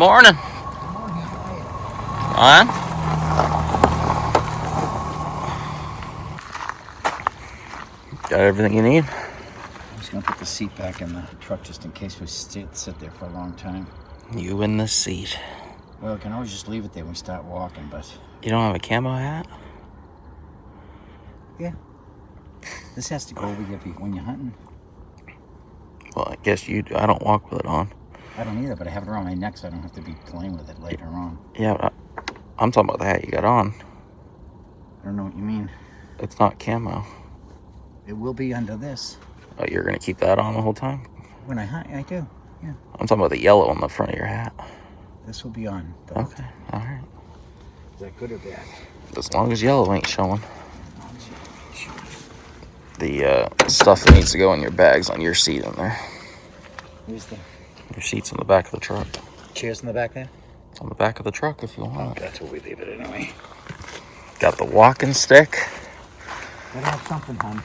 morning. Fine. Got everything you need? I'm just gonna put the seat back in the truck just in case we sit there for a long time. You in the seat. Well, we can always just leave it there when we start walking, but... You don't have a camo hat? Yeah. This has to go over here when you're hunting. Well, I guess you do. I don't walk with it on. I don't either, but I have it around my neck so I don't have to be playing with it later on. Yeah, but I'm talking about the hat you got on. I don't know what you mean. It's not camo. It will be under this. Oh, you're going to keep that on the whole time? When I hunt, I do, yeah. I'm talking about the yellow on the front of your hat. This will be on. Okay, all right. Is that good or bad? As long as yellow ain't showing. The stuff that needs to go in your bag's on your seat in there. Where's the... Your seat's in the back of the truck. Chairs in the back there? It's on the back of the truck if you want. Oh, that's where we leave it anyway. Got the walking stick. Gotta have something, hon.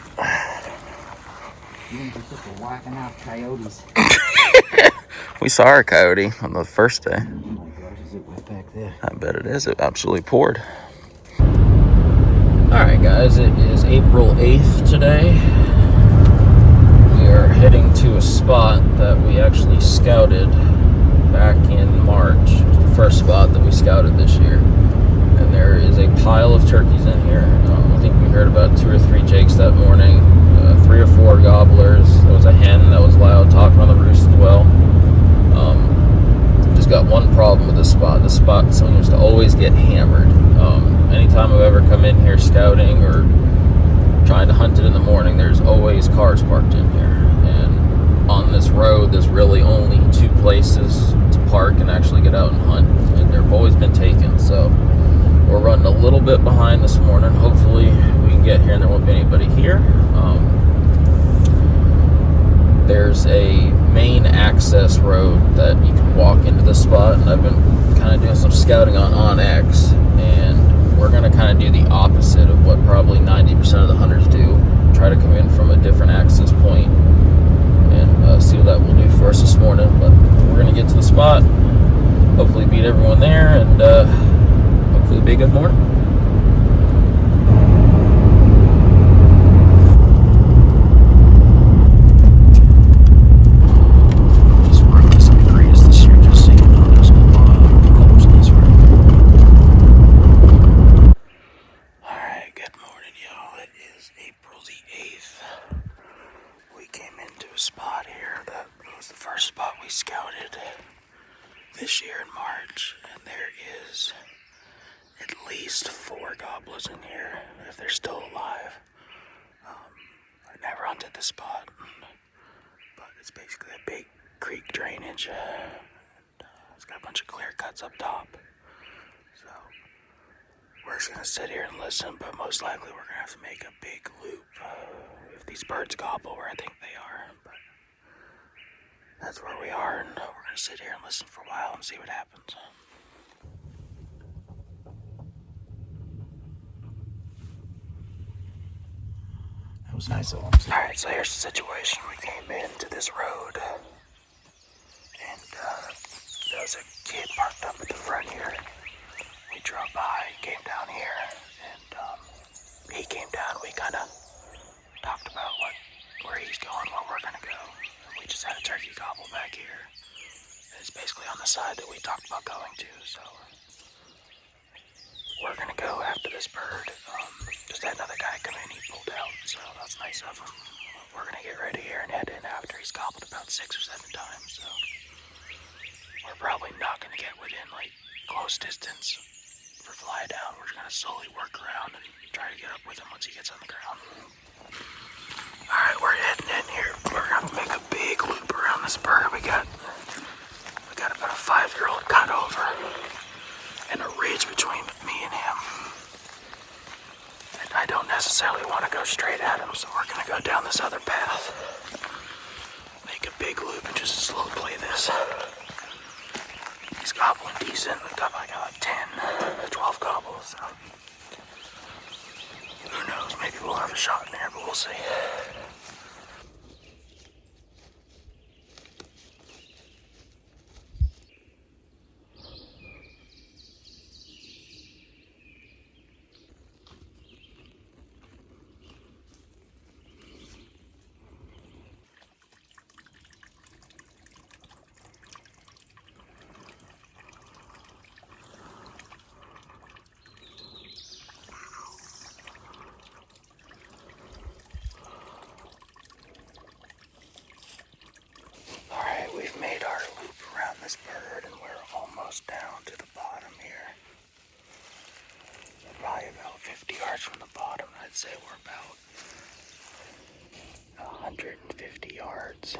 You didn't just sit there whacking out coyotes. We saw our coyote on the first day. Oh my gosh, is it wet back there? I bet it is. It absolutely poured. Alright guys, it is April 8th today. We are heading to a spot that we actually scouted back in March. It was the first spot that we scouted this year. And there is a pile of turkeys in here. I think we heard about 2 or 3 jakes that morning. 3 or 4 gobblers. There was a hen that was loud talking on the roost as well. Just got one problem with this spot. This spot seems to always get hammered. Anytime I've ever come in here scouting or trying to hunt it in the morning, there's always cars parked in here. And on this road, there's really only 2 places to park and actually get out and hunt. And they've always been taken, so we're running a little bit behind this morning. Hopefully we can get here and there won't be anybody here. There's a main access road that you can walk into the spot, and I've been kind of doing some scouting on X, and we're going to kind of do the opposite of what probably 90% of the hunters do. Try to come in from a different access point and see what that will do for us this morning. But we're going to get to the spot, hopefully beat everyone there, and hopefully be a good morning. Spot here that was the first spot we scouted this year in March, and there is at least 4 gobblers in here if they're still alive. I never hunted this spot, but it's basically a big creek drainage, and it's got a bunch of clear cuts up top, so we're just gonna sit here and listen, but most likely we're gonna have to make a big loop if these birds gobble where I think they are. That's where we are, and we're going to sit here and listen for a while and see what happens. That was nice of them. Alright, so here's the situation. We came into this road, and there was a kid parked up at the front here. We drove by, he came down here, and he came down. We kind of talked about where he's going, where we're going to go. We just had a turkey gobble back here. It's basically on the side that we talked about going to, so we're gonna go after this bird. Just had another guy come in, he pulled out, so that's nice of him. We're gonna get ready here and head in after he's gobbled about 6 or 7 times, so we're probably not gonna get within like close distance for fly down. We're just gonna slowly work around and try to get up with him once he gets on the ground. Alright, we're heading in here. We're gonna have to make a big loop around this bird. We got about a 5-year-old cut over and a ridge between me and him. And I don't necessarily want to go straight at him, so we're gonna go down this other path. Make a big loop and just slow play this. He's gobbling decent. We got like 10, 12 gobbles, so who knows, maybe we'll have a shot in there, but we'll see. scratch from the bottom. I'd say we're about 150 yards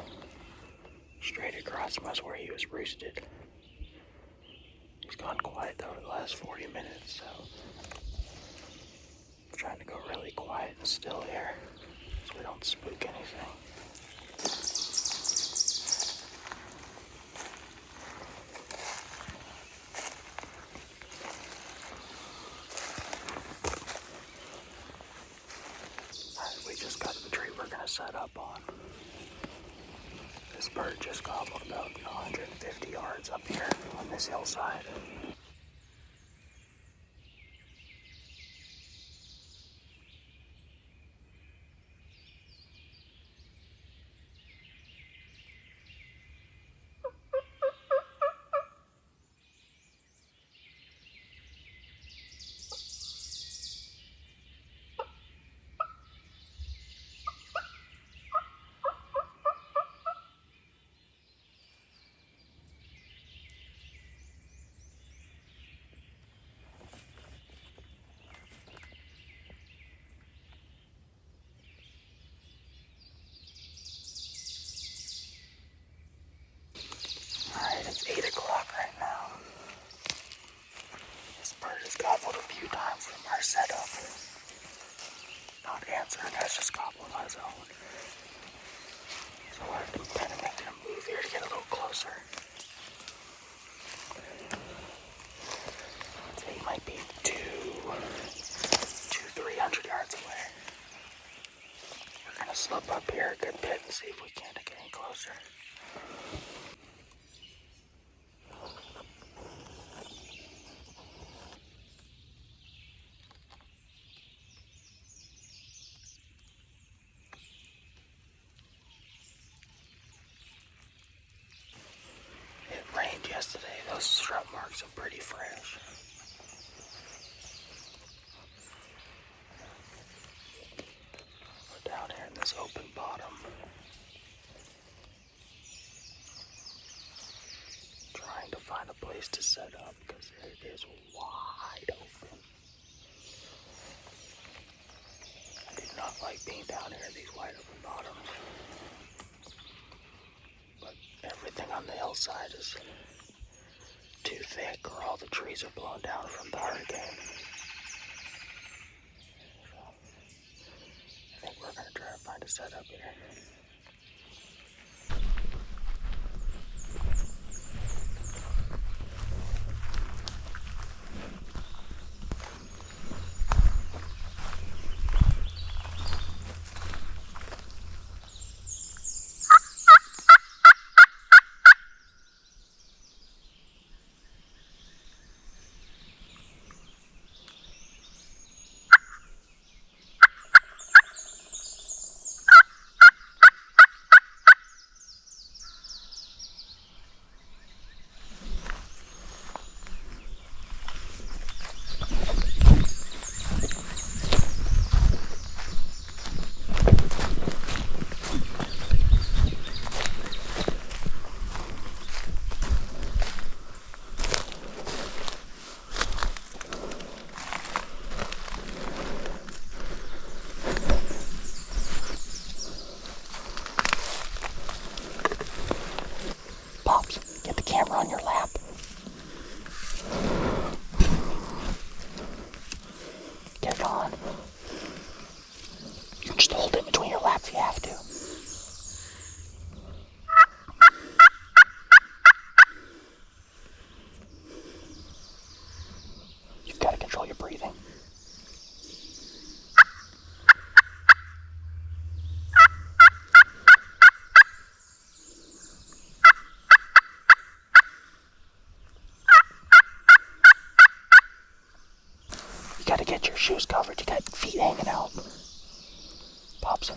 straight across from us where he was roosted. He's gone quiet though for the last 40 minutes, so I'm trying to go really quiet and still here so we don't spook anything. We just got to the tree we're going to set up on. This bird just gobbled about 150 yards up here on this hillside. It's 8 o'clock right now. This bird has gobbled a few times from our setup. Not answering, has just gobbled on his own. So we're kind of making a move here to get a little closer. He might be 300 yards away. We're gonna slip up here a good bit and see if we can't get any closer. It rained yesterday. Those strut marks are pretty fresh. We're down here in this open bottom. Trying to find a place to set up because it is wide open. I do not like being down here in these wide open bottoms. But everything on the hillside is too thick or all the trees are blown down from the hurricane. So I think we're going to try to find a setup here. Camera on your lap. Get it on. You can just hold it between your laps if you have to. You've got to control your breathing. You gotta get your shoes covered. You got feet hanging out. Pops.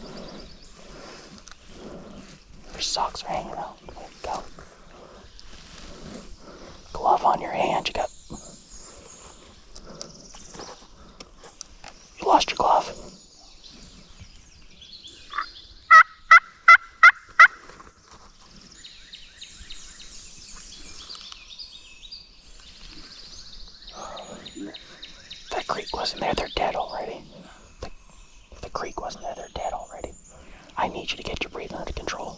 Your socks are hanging out. There you go. Glove on your hand. You lost your glove. That creek wasn't there. They're dead already. creek wasn't there. They're dead already. I need you to get your breathing under control.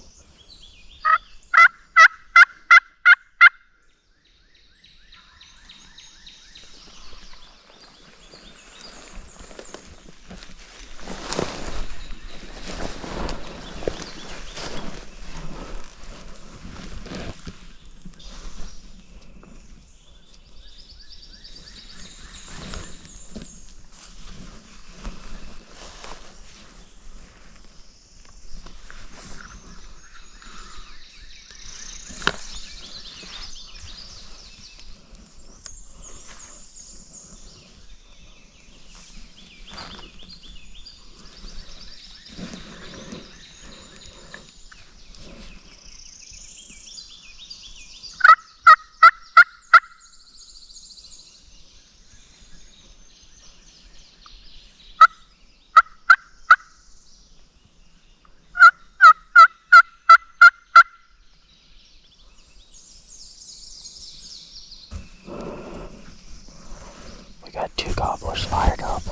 Got 2 gobblers fired up.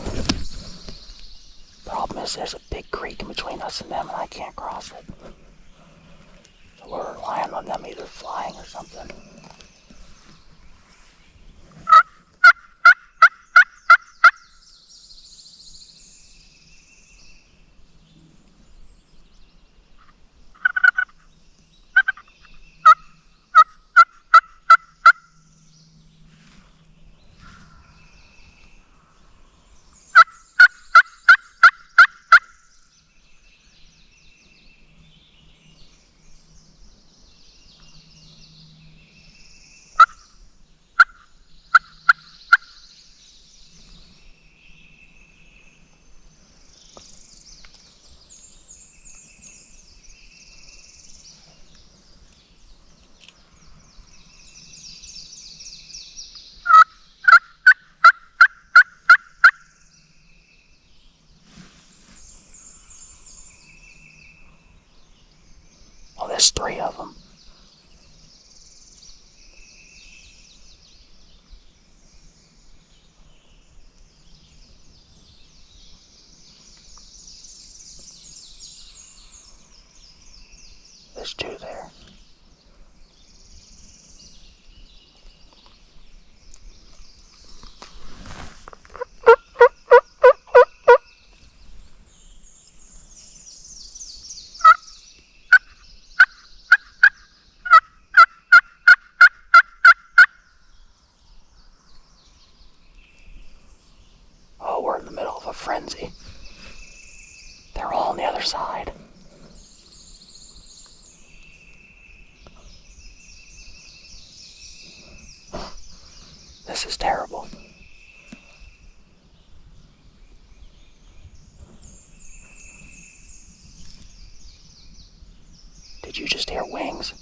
Problem is there's a big creek in between us and them and I can't cross it. So we're relying on them either flying or something. Oh, there's 3 of them. There's 2 there. Oh, we're in the middle of a frenzy. They're all on the other side. This is terrible. Did you just hear wings?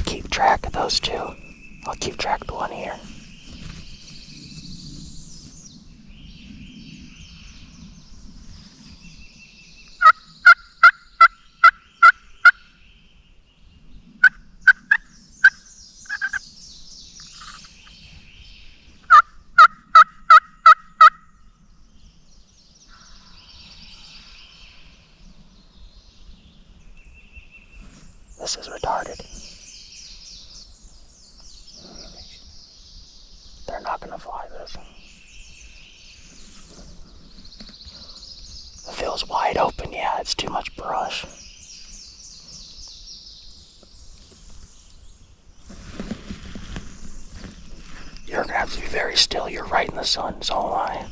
Keep track of those 2. I'll keep track of the one here. This is retarded. They're not gonna fly this. It feels wide open, yeah, it's too much brush. You're gonna have to be very still, you're right in the sun, so am I.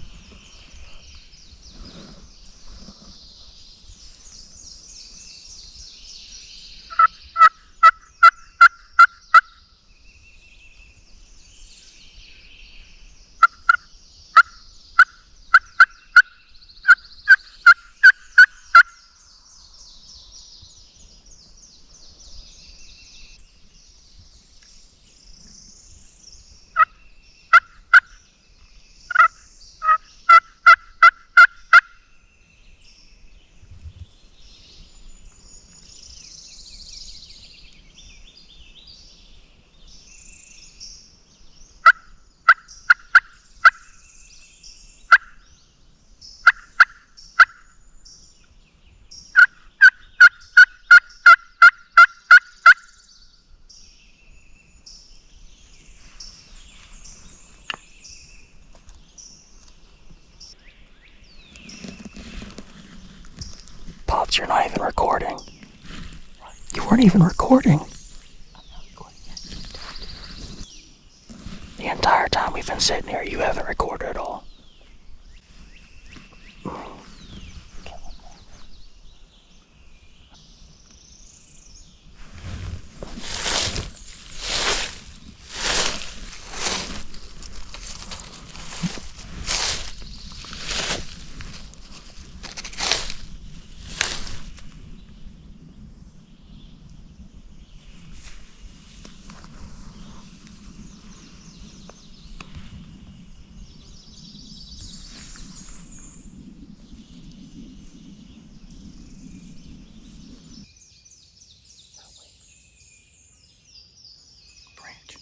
nuts, you're not even recording. You weren't even recording. The entire time we've been sitting here, you haven't recorded at all. Branch.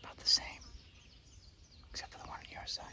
About the same, except for the one on your side.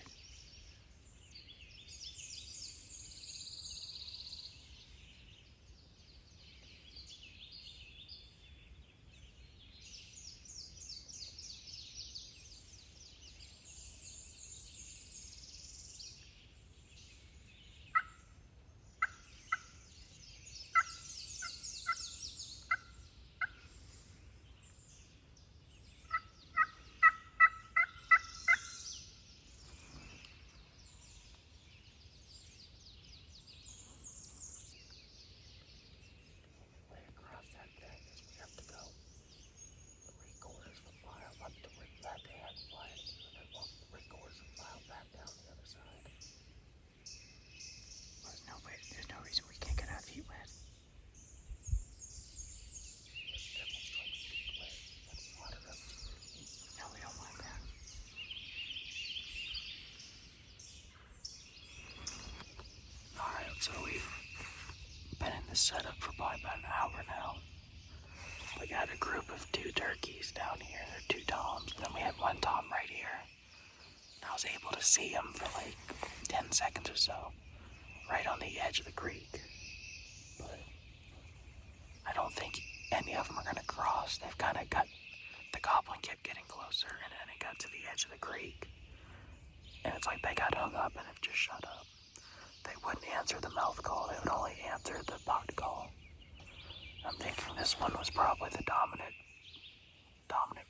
There's no reason we can't get our feet wet. No, we don't want that. Alright, so we've been in this setup for probably about an hour now. We got a group of 2 turkeys down here. They're 2 toms. And then we had 1 tom right here. And I was able to see him for like 10 seconds or so. Right on the edge of the creek. But I don't think any of them are going to cross. They've kind of got... The goblin kept getting closer, and then it got to the edge of the creek. And it's like they got hung up and have just shut up. They wouldn't answer the mouth call. They would only answer the pot call. I'm thinking this one was probably the dominant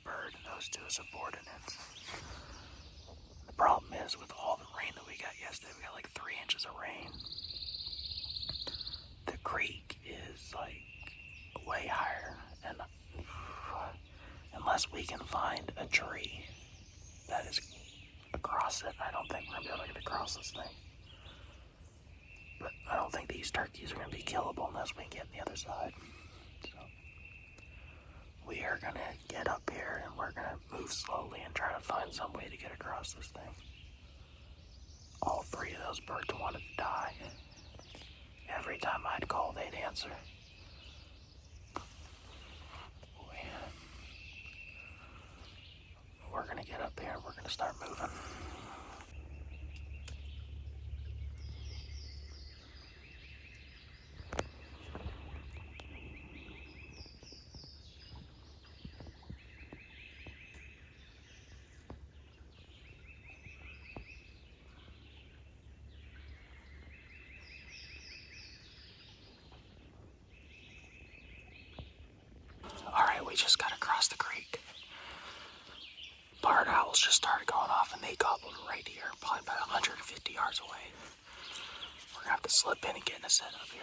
bird, and those 2 are subordinates. The problem is, with all the rain that we got yesterday, we got like 3 inches of rain. The creek is like way higher, and unless we can find a tree that is across it, I don't think we're gonna be able to get across this thing. But I don't think these turkeys are gonna be killable unless we can get on the other side. So we are gonna get up here and we're gonna move slowly and try to find some way to get across this thing. All 3 of those birds wanted to die. Every time I'd call, they'd answer. We're gonna get up here and we're gonna start moving. Alright, we just gotta cross the creek. barred owls just started going off, and they gobbled right here, probably about 150 yards away. We're gonna have to slip in and get in a setup here.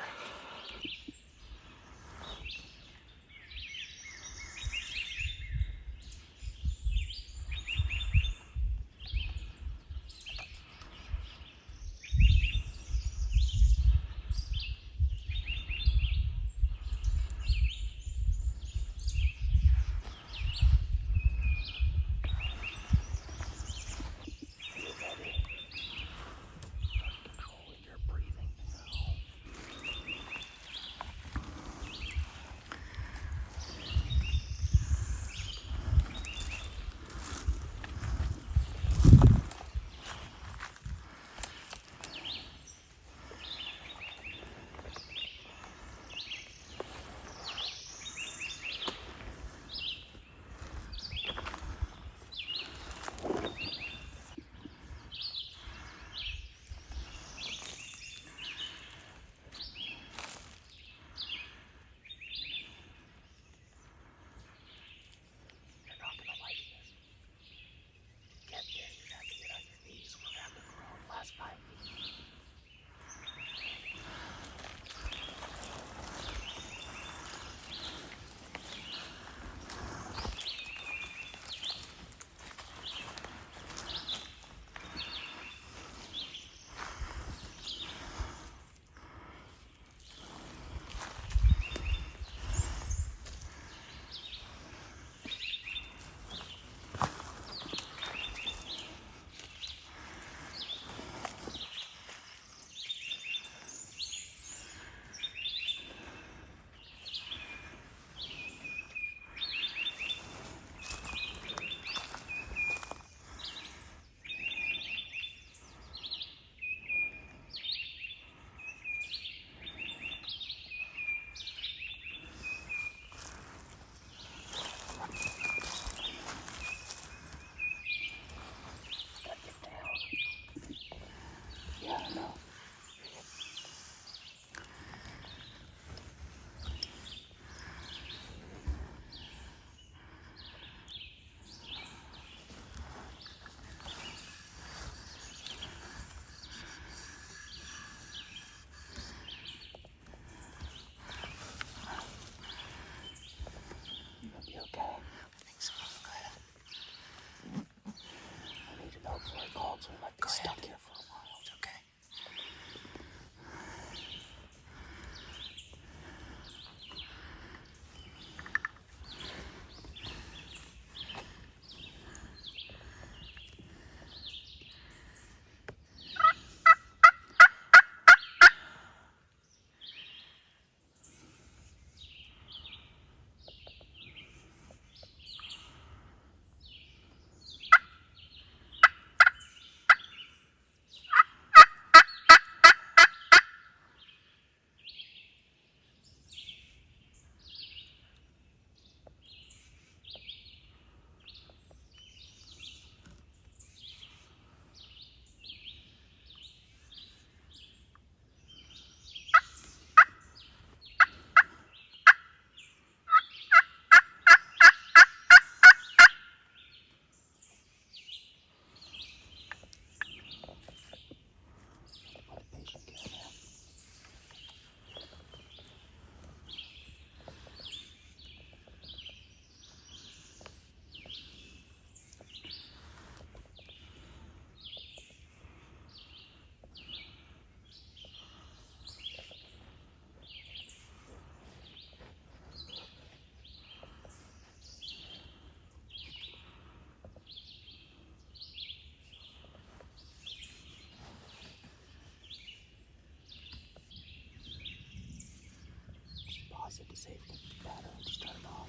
Set to save data and just turn it off.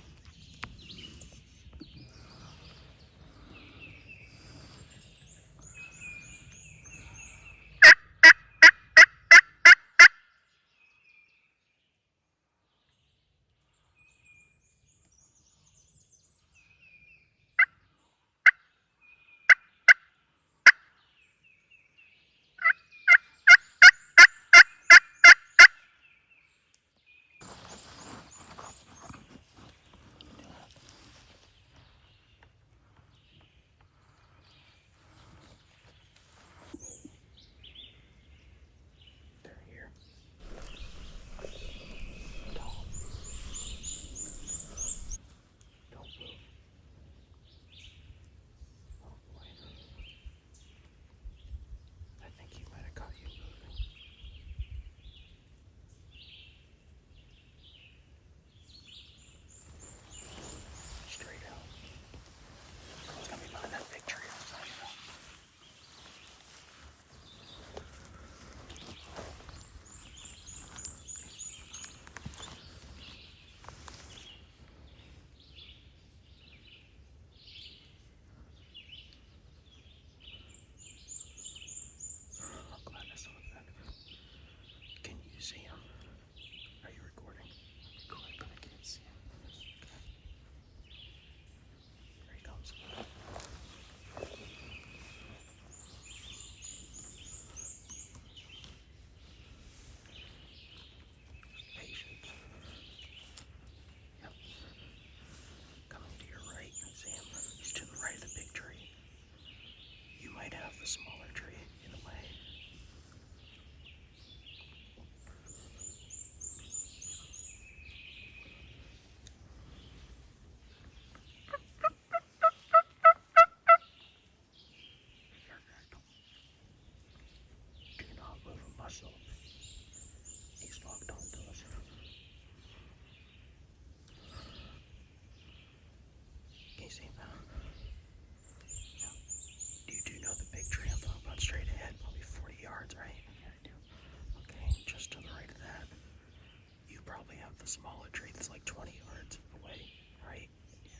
probably have the smaller tree that's like 20 yards away, right? Yeah.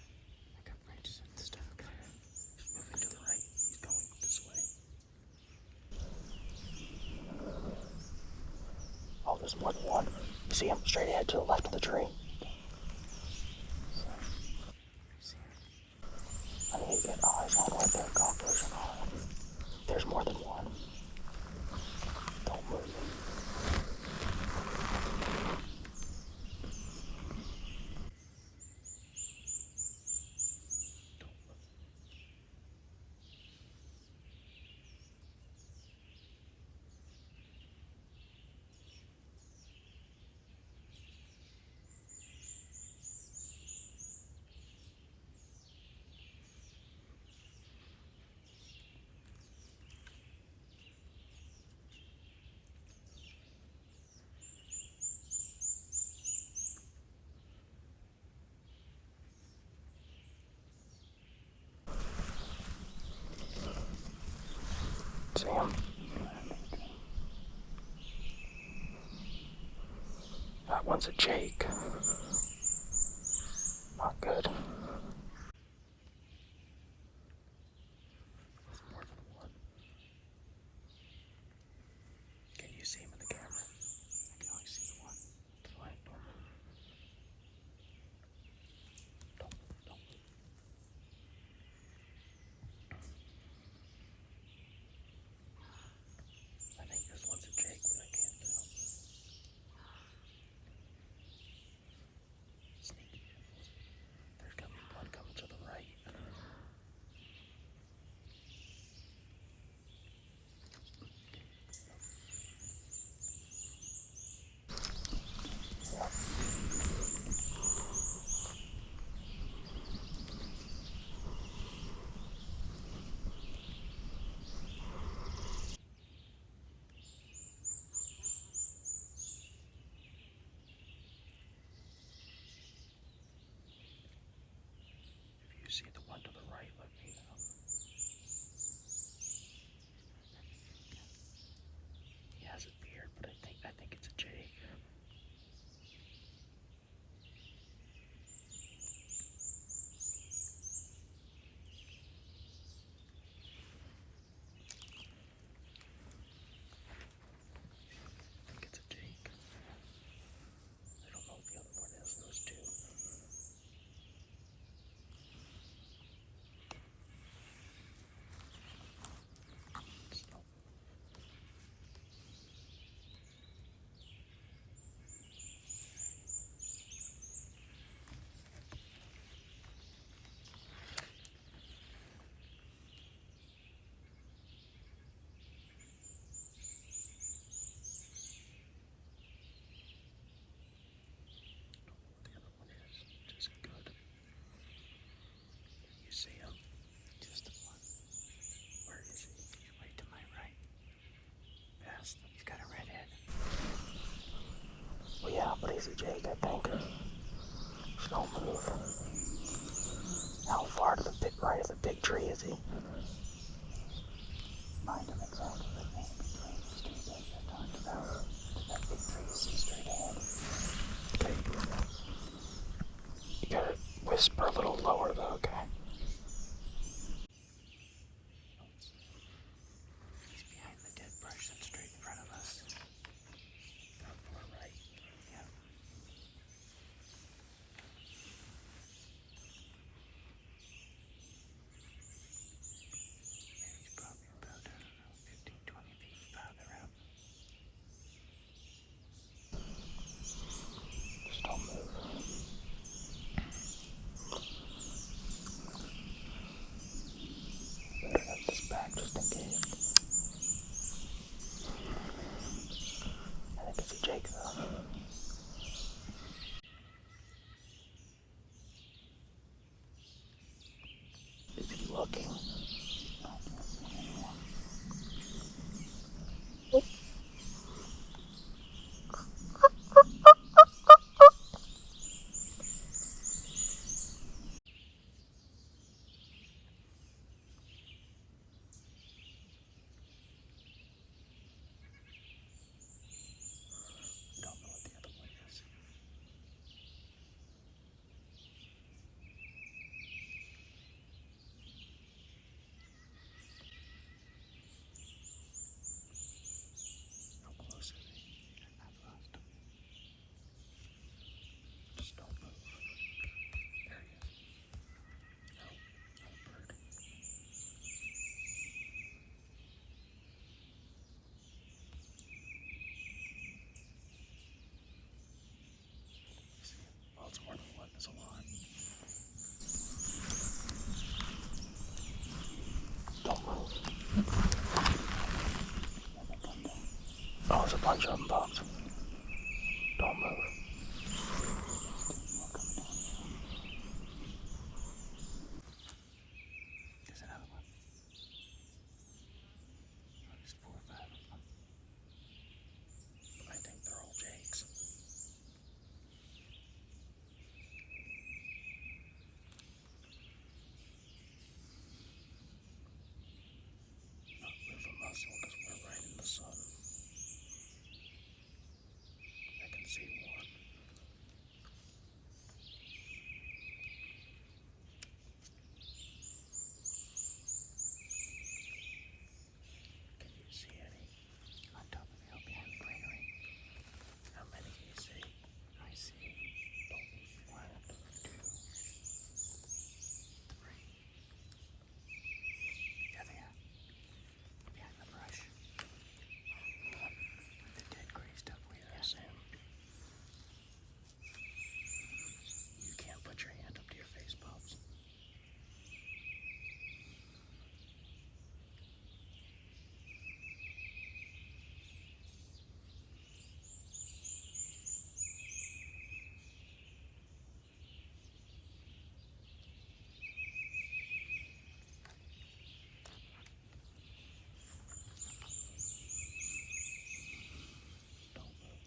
I got branches and stuff. Just moving to the right. He's going this way. Oh, there's more than one. You see him straight ahead to the left of the tree. I need to get eyes on what their gobblers are. There's more than one. Don't move. See him? That one's a Jake. Not good. There's more than one. Can you see him in the camera? I can only see one. Fine, don't move. Don't move, don't move. I think this one's a Jake, but I can't tell. Sneaky. There's gonna be one coming to the right. If you see the one to the right, let me know. He has a beard, but I think it's a Jake. I think it's a Jake. I don't know what the other one is. Those two. So, the other one is, which isn't good. You see him? Just the one. Where is he? He's way to my right. Past him. He's got a red head. Well, yeah, but he's a Jake, I think. Just don't move. How far to the right of the big tree is he? Mind him exactly the name between these trees that you're talking about. That big tree is straight ahead. Okay. You gotta whisper a little lower though, okay? He's behind the dead brush that's straight in front of us. Far right. Yeah. Maybe he's probably about, I don't know, 15, 20 feet farther out. Just don't move. Better have this back just in case. I think it's a Jake though. Is he looking? Don't know what the other one is. bunch of them, Pops. Don't move. There's another one. There's 4 or 5 of them. I think they're all jakes. Not move a muscle because we're right in the sun. I can see one. Can you see any? On top of the hill behind the greenery. How many can you see? I see 1, 2, 3. There they are. Behind the brush. With the dead grazed up way Yeah, down. Sam. You can't put your hand up to your face, Pops. Don't move.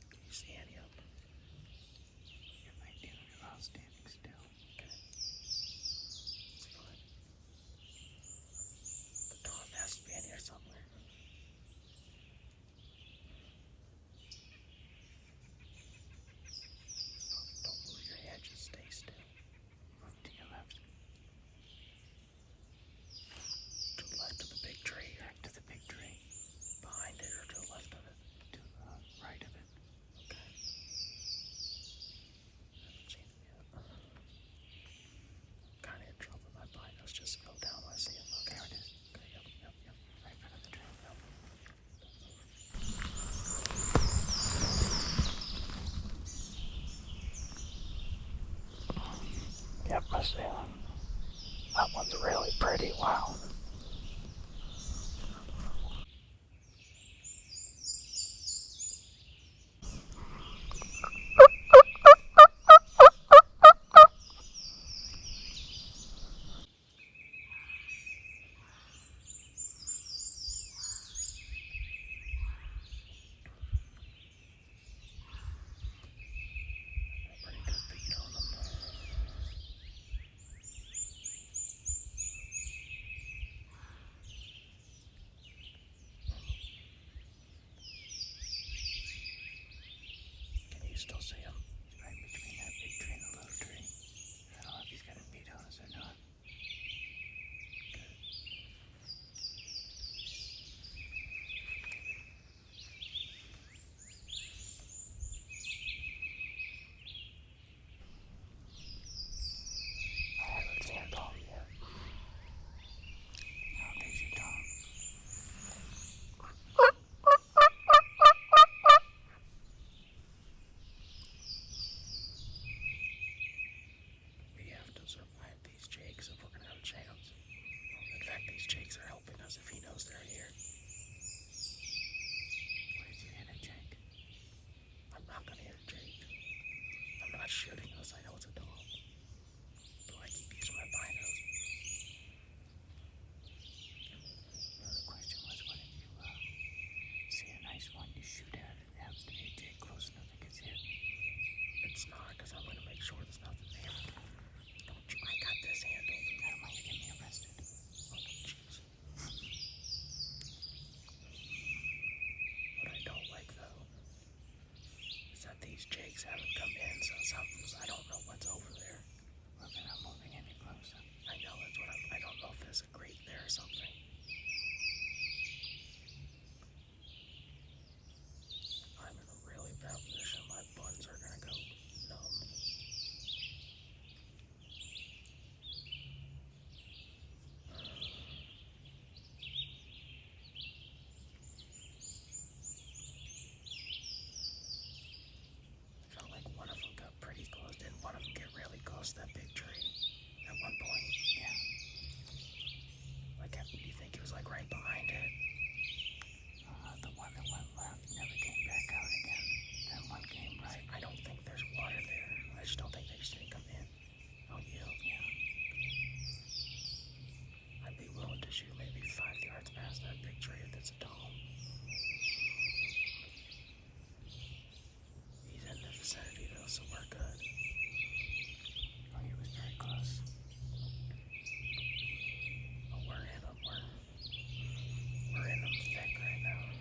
Can you see any of them? You're right there. They're all standing still. Okay. It's fine. The dog has to be in here somewhere. Don't move your head, just stay still. Move to your left. To the left of the big tree, or Back to the big tree. behind it, or to the left of it. To the right of it. Okay. Haven't seen him yet. Kinda in trouble. My binos just go down when I see him. Okay. There it is. Okay, yep. Right in front of the tree. Yep, I see one. That one's really pretty. Wow. Pretty good beat on them. Can you still see him? He's right between that big tree and the little tree. I don't know if he's got a beat on us or not. I haven't seen a dog yet. Oh, there's your dog. We have to survive these jakes if we're gonna have a chance. In fact, these jakes are helping us if he knows they're here. What did you hit a jake? I'm not gonna hit a jake. I'm not shooting unless I know it's a dog. But I keep using my binos. The question was, what if you see a nice one, you shoot at it, it happens to be a jake close enough it gets hit. It's not, because I'm gonna make sure there's nothing there. Don't you? I got this handled. I don't mind you getting me arrested. Oh, jeez. What I don't like, though, is that these jakes haven't come in, so something's, I don't know what's over there. Well, they're not moving any closer. I know, that's what I don't know if there's a grate there or something. I'm in a really bad position. My butt to shoot maybe 5 yards past that big tree if it's a dome. He's in the vicinity though, so we're good. Oh, he was very close. But we're in them. We're in them thick right now.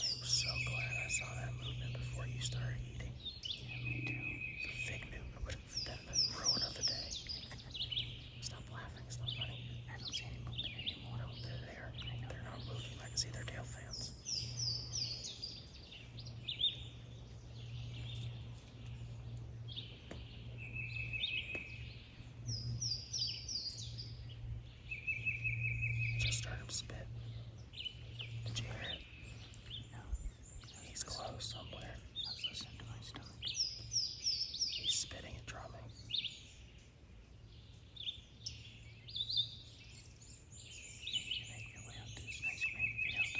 I'm so glad I saw that movement before you started eating. Yeah, me too. The fig Newt would have been the ruin of the day. Stop laughing, it's not funny. I don't see any movement anymore. No, they're there. I know. They're not moving. I can see their tail fans. Just started to spit. Did you hear it? No. He's close somewhere. I was listening to my stomach. He's spitting and drumming. Maybe you can make your way out to this nice green field.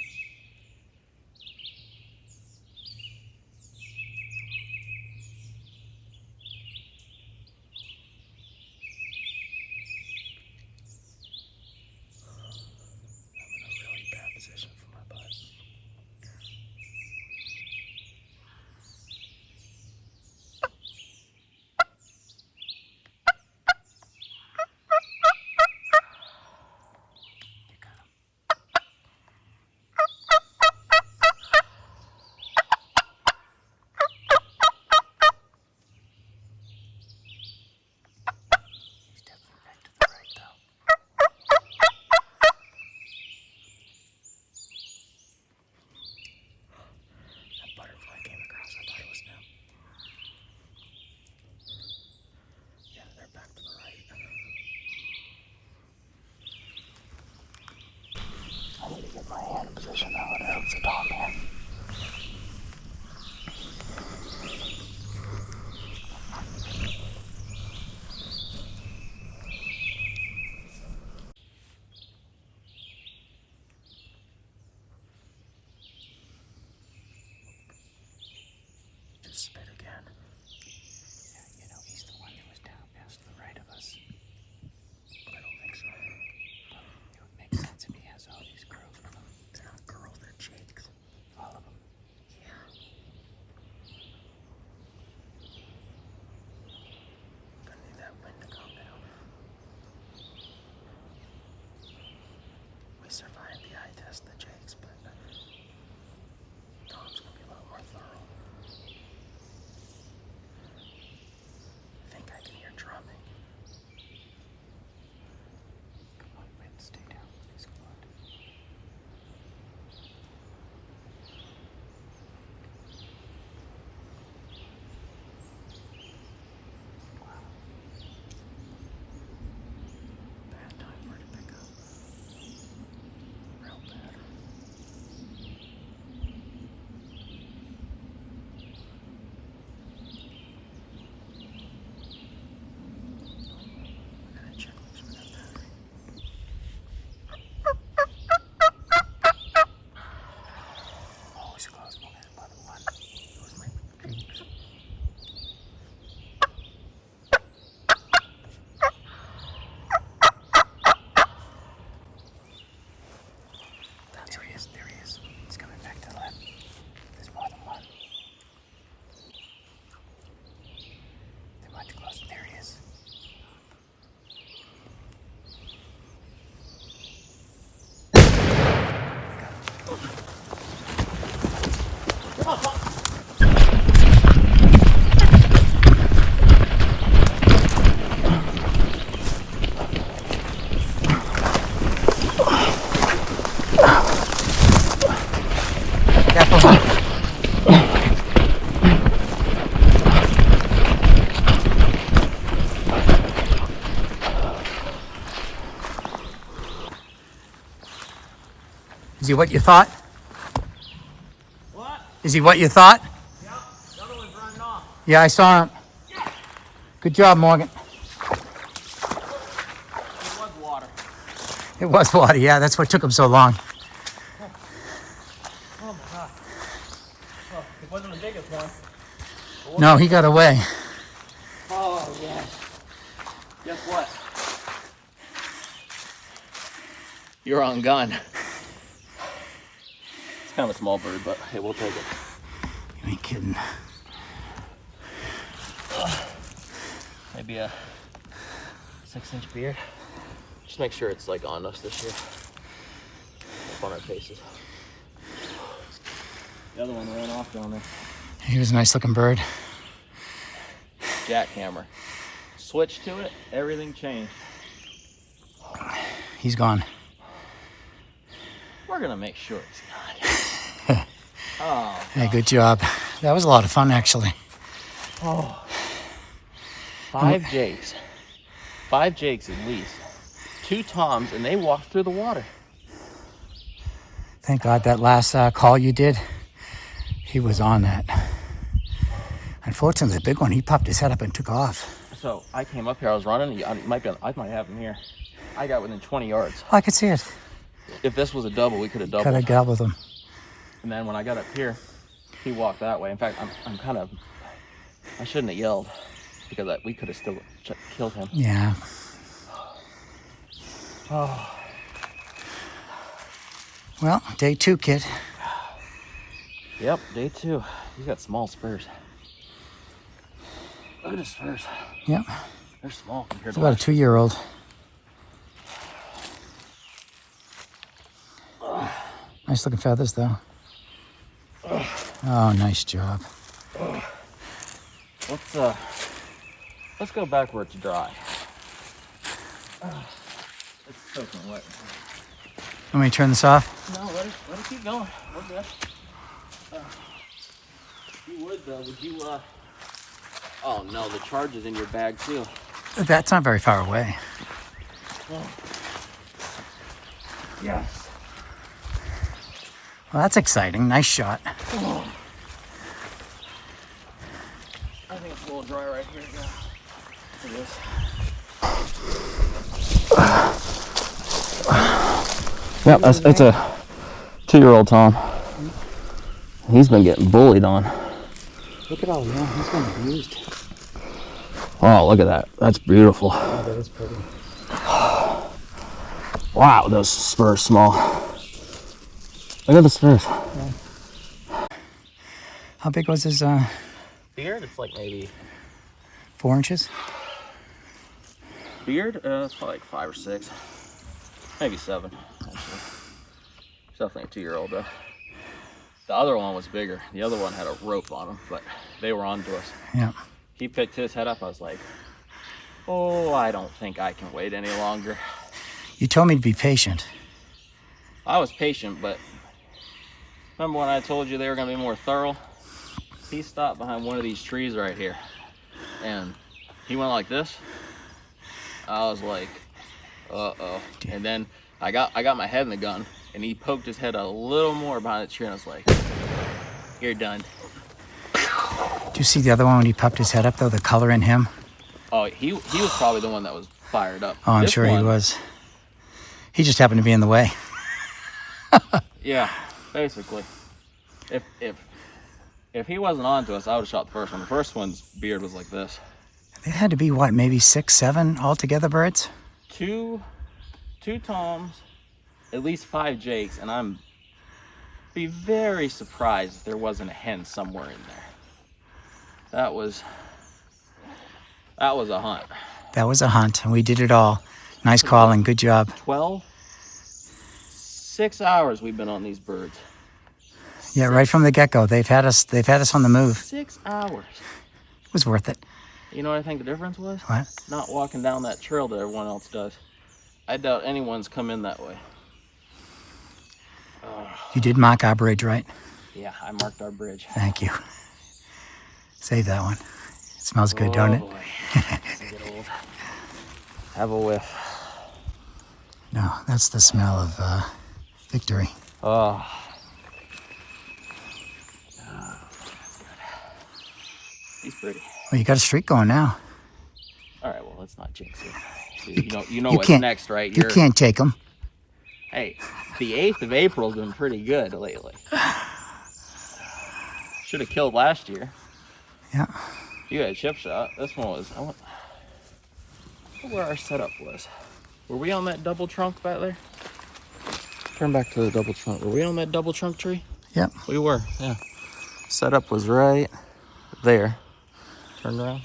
I'm in a really bad position for my butt. You got him. He's definitely back to the right, though. That butterfly came across. I thought it was them. Yeah, they're back to the right. I need to get my hand in position now. I hope it's a dom here. Just spit again. Yeah, you know, he's the one that was down past the right of us. I don't think so. Well, it would make sense if he has all these girls with him. They're not girls, they're jakes. All of them. Yeah. Gonna need that wind to calm down. We survived the eye test, the jakes, but Tom's gonna be a lot more thorough. I think I can hear drumming. Come on, Win, stay down, please, come on. Wow. Bad time for it to pick up. Real bad. I gotta check what's with that battery. Always close, one at bottom one. Those might be jakes. There he is, there he is. He's coming back to the left. There's more than one. They're much closer. There he is. Is he what you thought? What? Is he what you thought? Yeah, the other one's running off. Yeah, I saw him. Good job, Morgan. It was water. It was water, yeah, that's what took him so long. Oh my god. Well, it wasn't the biggest one. No, he got away. Oh yes. Guess what? You're on gun. It's kind of a small bird, but hey, we'll take it. You ain't kidding. Maybe a 6-inch beard. Just make sure it's like on us this year. Up on our faces. The other one ran off down there. He was a nice looking bird. Jackhammer. Switch to it, everything changed. He's gone. We're gonna make sure he's not. Oh. Hey, good job. That was a lot of fun, actually. Oh. 5 jakes. 5 jakes at least. 2 toms, and they walked through the water. Thank God that last call you did, he was on that. Unfortunately, the big one, he popped his head up and took off. So I came up here, I was running. I might have him here. I got within 20 yards. Oh, I could see it. If this was a double, we could have doubled. Could have gobbled him. And then when I got up here, he walked that way. In fact, I'm kind of, I shouldn't have yelled because we could have still killed him. Yeah. Oh. Well, day 2, kid. Yep, day 2. He's got small spurs. Look at his spurs. Yep. They're small compared It's to about a 2-year-old. Nice looking feathers, though. Oh, nice job. Let's go back where it's dry. It's soaking wet. Want me to turn this off? No, let it keep going. We're good. If you would though, would you oh no, the charge is in your bag too. That's not very far away. Oh. Yes. Well, that's exciting. Nice shot. Oh. I think it's a little dry right here. Yeah. It is. Yeah, it's a 2-year-old Tom. He's been getting bullied on. Look at all that. He's been abused. Oh, look at that. That's beautiful. Oh, that is pretty. Wow, those spurs small. Look at the spurs. Yeah. How big was his Beard? It's like maybe 4 inches? beard. It's probably like 5 or 6, maybe 7. Actually. It's definitely a 2-year-old though. The other one was bigger. The other one had a rope on him, but they were onto us. Yeah. He picked his head up. I was like, oh, I don't think I can wait any longer. You told me to be patient. I was patient, but remember when I told you they were going to be more thorough? He stopped behind one of these trees right here, and he went like this. I was like, uh-oh. And then I got my head in the gun, and he poked his head a little more behind the tree, and I was like, you're done. Do you see the other one when he popped his head up, though? The color in him? Oh, he was probably the one that was fired up. Oh, I'm This sure he one- was. He just happened to be in the way. Yeah, basically. If he wasn't on to us, I would have shot the first one. The first one's beard was like this. There had to be, what, maybe 6, 7 altogether birds? Two toms, at least 5 jakes, and I'm be very surprised if there wasn't a hen somewhere in there. That was a hunt. That was a hunt, and we did it all. Nice calling. Good job. 6 hours we've been on these birds. Yeah, right from the get-go. They've had us on the move. 6 hours. It was worth it. You know what I think the difference was? What? Not walking down that trail that everyone else does. I doubt anyone's come in that way. You did mark our bridge, right? Yeah, I marked our bridge. Thank you. Save that one. It smells good, don't it? Boy. Doesn't get old. Have a whiff. No, that's the smell of victory. Oh. That's good. He's pretty. Well, you got a streak going now. All right, well, let's not jinx it. See, you know you what's can't- next, right? You can't take them. Hey, the 8th of April's been pretty good lately. Should have killed last year. Yeah. You had a chip shot. This one was. I wonder where our setup was. Were we on that double trunk back there? Turn back to the double trunk. Were we on that double trunk tree? Yep. We were, yeah. Setup was right there. Turn around.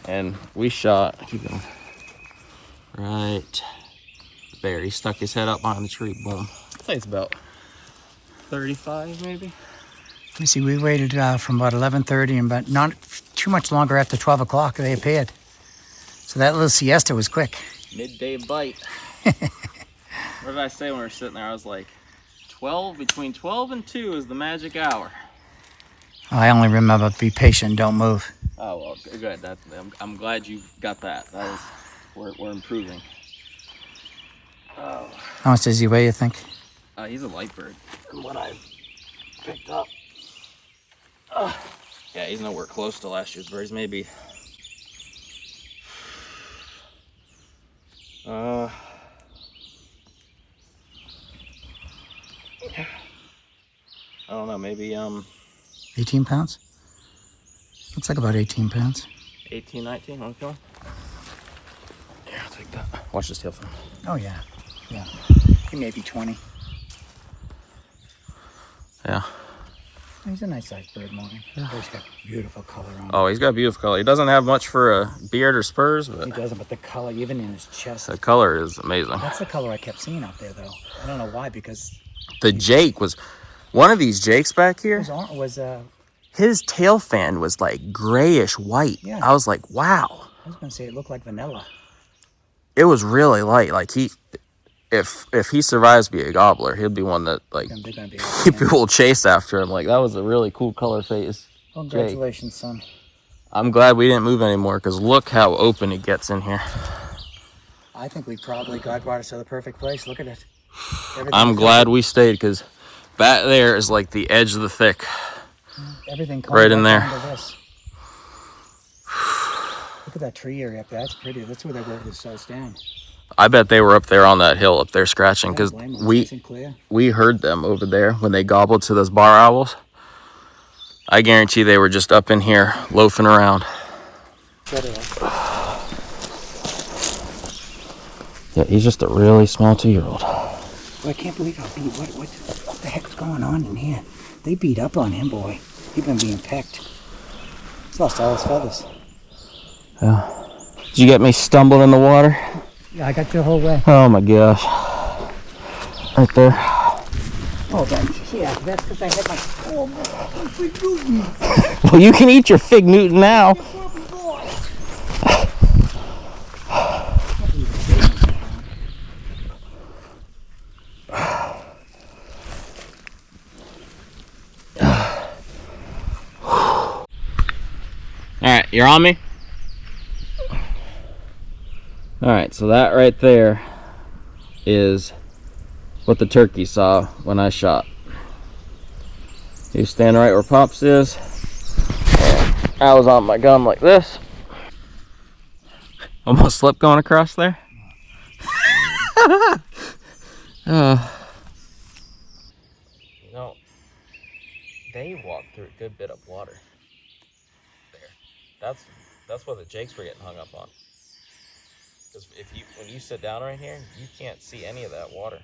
And we shot, keep going. Right there. He stuck his head up behind the tree. Boom. I think it's about 35 maybe. Let me see, we waited from about 11:30 and but not too much longer after 12 o'clock they appeared. So that little siesta was quick. Midday bite. What did I say when we were sitting there? I was like, between 12 and 2 is the magic hour. I only remember be patient, don't move. Oh, well, good. I'm glad you got that. That was, we're improving. Oh. How much does he weigh, you think? He's a light bird. From what I picked up. Yeah, he's nowhere close to last year's birds. Maybe. I don't know. Maybe 18 pounds? Looks like about 18 pounds. 18, 19. Want to kill him? Yeah, I'll take that. Watch this tail fin. Oh yeah, yeah. He may be 20. Yeah. He's a nice sized bird, Morgan. He's got beautiful color on him. Oh, he's got beautiful color. He doesn't have much for a beard or spurs, but He doesn't, but the color, even in his chest. the color is amazing. That's the color I kept seeing out there, though. I don't know why, because The Jake was one of these Jakes back here. was His tail fan was like grayish white. Yeah. I was like, wow. I was gonna say it looked like vanilla. It was really light. Like if he survives to be a gobbler, he'll be one that like They're gonna be. people will chase after him. Like that was a really cool color face. Congratulations, son. I'm glad we didn't move anymore because look how open it gets in here. I think we probably God brought us to the perfect place. Look at it. I'm glad we stayed because back there is like the edge of the thick. Everything Right in there. This. Look at that tree area up there. That's pretty. That's where they wrote this house down. I bet they were up there on that hill up there scratching because nice and clear. we heard them over there when they gobbled to those bar owls. I guarantee they were just up in here loafing around. Yeah, he's just a really small 2-year-old. Well, I can't believe how beat. What the heck's going on in here? They beat up on him, boy. He's been being pecked. He's lost all his feathers. Yeah. Did you get me stumbled in the water? Yeah, I got you the whole way. Oh my gosh. Right there. Oh, yeah, that's because I had my Fig Newton. Well, you can eat your Fig Newton now. Alright, you're on me? Alright, so that right there is what the turkey saw when I shot. He was standing right where Pops is. And I was on my gun like this. Almost slipped going across there. You know, they walked through a good bit of water there. That's what the Jakes were getting hung up on. Because when you sit down right here, you can't see any of that water.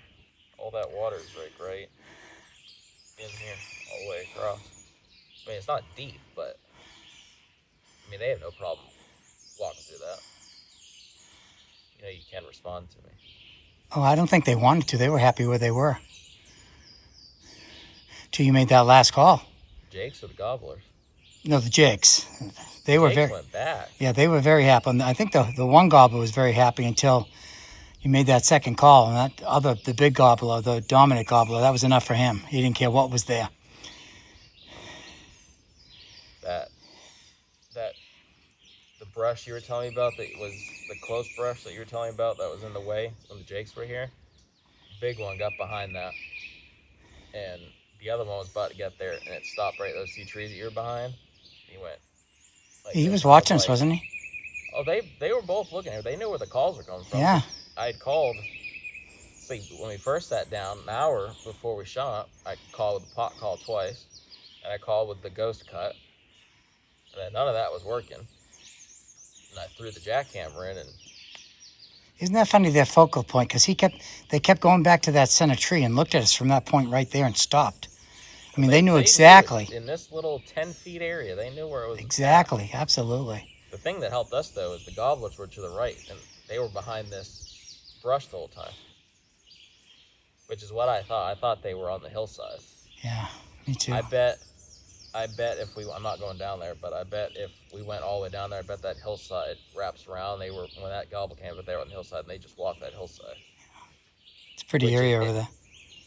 All that water is right in here, all the way across. I mean, it's not deep, but I mean, they have no problem walking through that. You know, you can respond to me. Oh, I don't think they wanted to. They were happy where they were. Till you made that last call. Jakes or the gobblers? No, the Jakes. They were Jakes went back. Yeah, they were very happy. And I think the one gobbler was very happy until you made that second call. And the big gobbler, the dominant gobbler, that was enough for him. He didn't care what was there. The brush you were telling me about, that was the close brush that you were telling me about that was in the way when the Jakes were here. Big one got behind that, and the other one was about to get there, and it stopped right at those 2 trees that you were behind. He went. Like, He was watching us, wasn't he? Oh, they were both looking here. They knew where the calls were coming from. Yeah. I had called. See, when we first sat down, an hour before we shot, I called with the pot call twice, and I called with the ghost cut, and then none of that was working. And I threw the jackhammer in, and Isn't that funny, their focal point? Because they kept going back to that center tree and looked at us from that point right there and stopped. I mean, they knew exactly. In this little 10-feet area, they knew where it was. Exactly, absolutely. The thing that helped us, though, is the gobblers were to the right, and they were behind this brush the whole time. Which is what I thought. I thought they were on the hillside. Yeah, me too. I bet if we, I'm not going down there, but I bet if we went all the way down there, I bet that hillside wraps around. They were, when that gobble came, but they were on the hillside, and they just walked that hillside. It's a pretty area over there.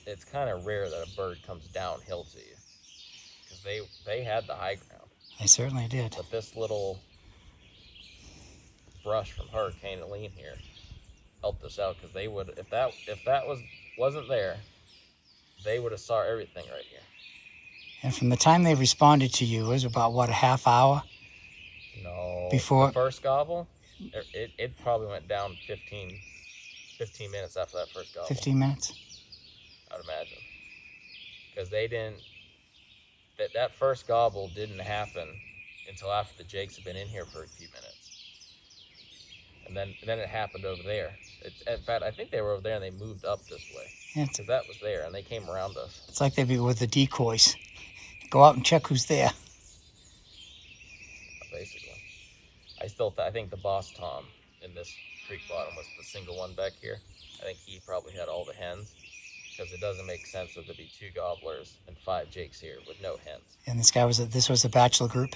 It's kind of rare that a bird comes downhill to you, because they had the high ground. They certainly did. But this little brush from Hurricane Helene here helped us out, because they would, if that wasn't there, they would have saw everything right here. And from the time they responded to you, it was about, what, a half hour? No. Before the first gobble, it probably went down 15 minutes after that first gobble. 15 minutes? I'd imagine. Because they didn't, that first gobble didn't happen until after the jakes had been in here for a few minutes. And then it happened over there. In fact, I think they were over there and they moved up this way. Yeah, because that was there and they came around us. It's like they'd be with the decoys. Go out and check who's there. Basically. I think the boss Tom in this creek bottom was the single one back here. I think he probably had all the hens, because it doesn't make sense that there'd be 2 gobblers and 5 jakes here with no hens. And this was a bachelor group?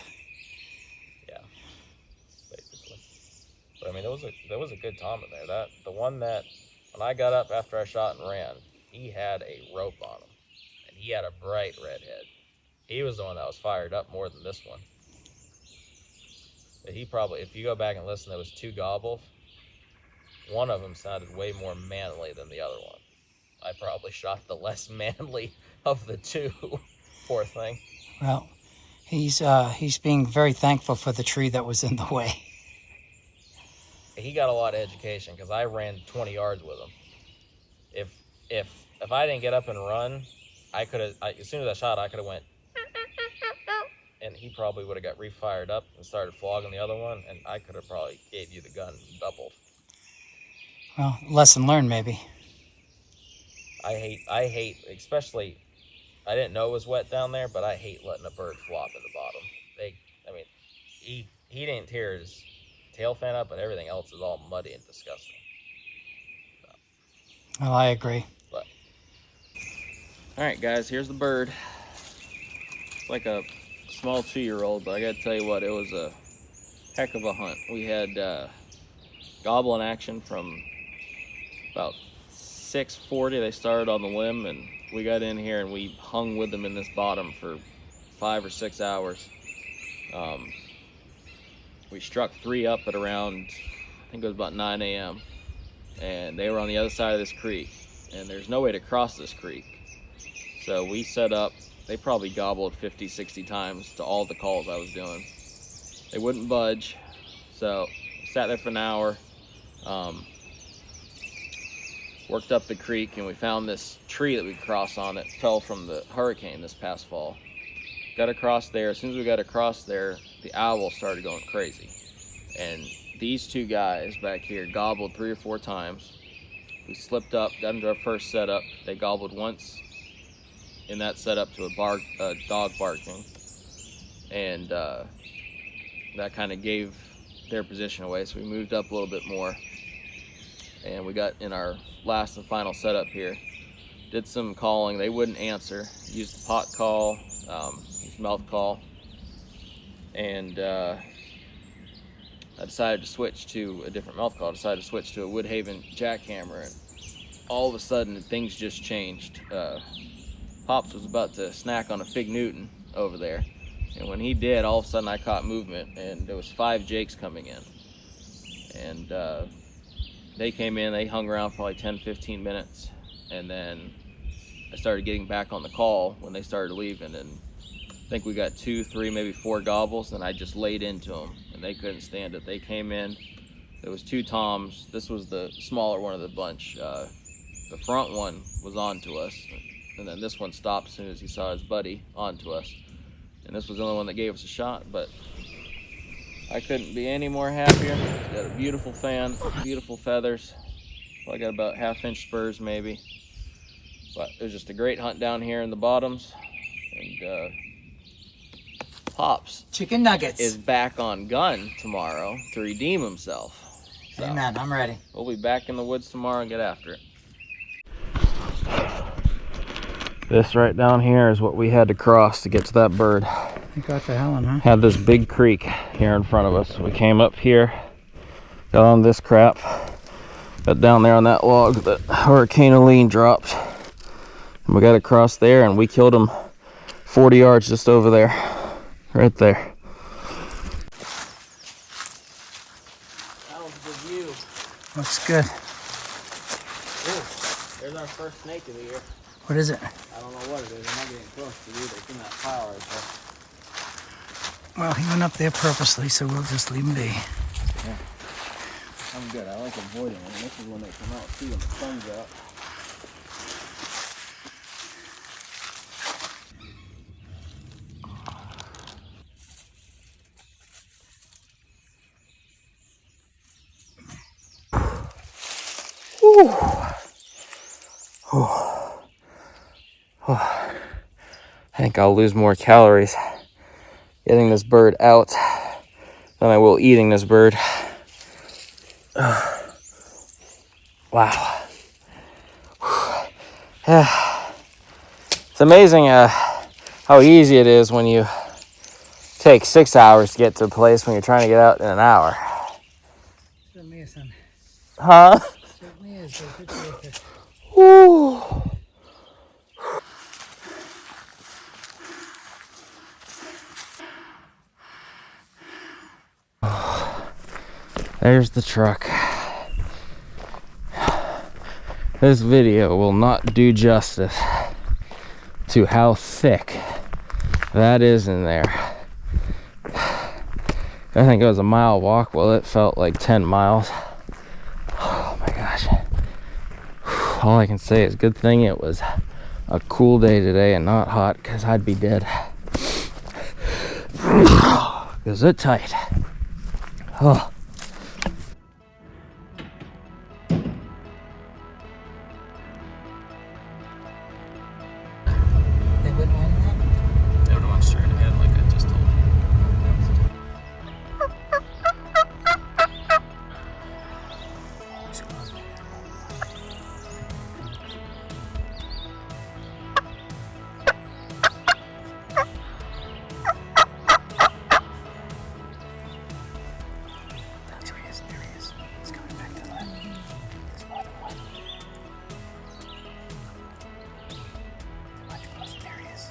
Yeah, basically. But I mean, there was a good Tom in there. The one that, when I got up after I shot and ran, he had a rope on him, and he had a bright red head. He was the one that was fired up more than this one. But he probably, if you go back and listen, there was 2 gobbles. One of them sounded way more manly than the other one. I probably shot the less manly of the 2. Poor thing. Well, he's being very thankful for the tree that was in the way. He got a lot of education, because I ran 20 yards with him. If I didn't get up and run, I could have, as soon as I shot, I could have went, and he probably would have got refired up and started flogging the other one, and I could have probably gave you the gun doubled. Well, lesson learned, maybe. I hate, especially, I didn't know it was wet down there, but I hate letting a bird flop in the bottom. He didn't tear his tail fan up, but everything else is all muddy and disgusting. So. Well, I agree. But, all right, guys, here's the bird. It's like a small 2-year-old, but I gotta tell you what, it was a heck of a hunt. We had gobbling action from about 6:40. They started on the limb, and we got in here and we hung with them in this bottom for 5 or 6 hours. We struck 3 up at around, I think it was about 9 a.m. and they were on the other side of this creek, and there's no way to cross this creek. So we set up. They probably gobbled 50, 60 times to all the calls I was doing. They wouldn't budge, so sat there for an hour, worked up the creek, and we found this tree that we could cross on that fell from the hurricane this past fall. Got across there. As soon as we got across there, the owl started going crazy. And these 2 guys back here gobbled 3 or 4 times. We slipped up, got into our first setup. They gobbled once in that setup to a dog barking. And that kind of gave their position away. So we moved up a little bit more. And we got in our last and final setup here. Did some calling. They wouldn't answer. Used the pot call, used mouth call. And I decided to switch to a different mouth call. I decided to switch to a Woodhaven jackhammer. And all of a sudden, things just changed. Pops was about to snack on a Fig Newton over there. And when he did, all of a sudden I caught movement, and there was 5 jakes coming in. And they came in, they hung around for probably 10, 15 minutes. And then I started getting back on the call when they started leaving. And I think we got 2, 3, maybe 4 gobbles, and I just laid into them, and they couldn't stand it. They came in. There was 2 toms. This was the smaller one of the bunch. The front one was on to us, and then this one stopped as soon as he saw his buddy onto us. And this was the only one that gave us a shot, but I couldn't be any more happier. He's got a beautiful fan, beautiful feathers, I got about 1/2-inch spurs maybe. But it was just a great hunt down here in the bottoms. And Pops Chicken nuggets. is back on gun tomorrow to redeem himself. So Amen. I'm ready. we'll be back in the woods tomorrow and get after it. This right down here is what we had to cross to get to that bird. You got the Helen, huh? Had this big creek here in front of us. We came up here, got on this crap, got down there on that log that Hurricane Helene dropped. And we got across there and we killed him 40 yards just over there. Right there. How's the view? Looks good. Ooh, there's our first snake of the year. What is it? I don't know what it is. I'm not getting close to you. It's in that pile right there. Well, he went up there purposely, so we'll just leave him be. Yeah. I'm good. I like avoiding them. This is when they come out too when the sun's out. I think I'll lose more calories getting this bird out than I will eating this bird. Wow. It's amazing how easy it is when you take 6 hours to get to a place when you're trying to get out in an hour. Certainly is, son. Huh? Certainly is. Woo. There's the truck. This video will not do justice to how thick that is in there. I think it was a mile walk. Well, it felt like 10 miles. Oh my gosh. All I can say is good thing it was a cool day today and not hot, because I'd be dead. Because it's tight. Oh. They wouldn't want that? They would have went straight ahead like I just told you. There he is. There he is. He's coming back to life. There's more than one. Much closer. There he is.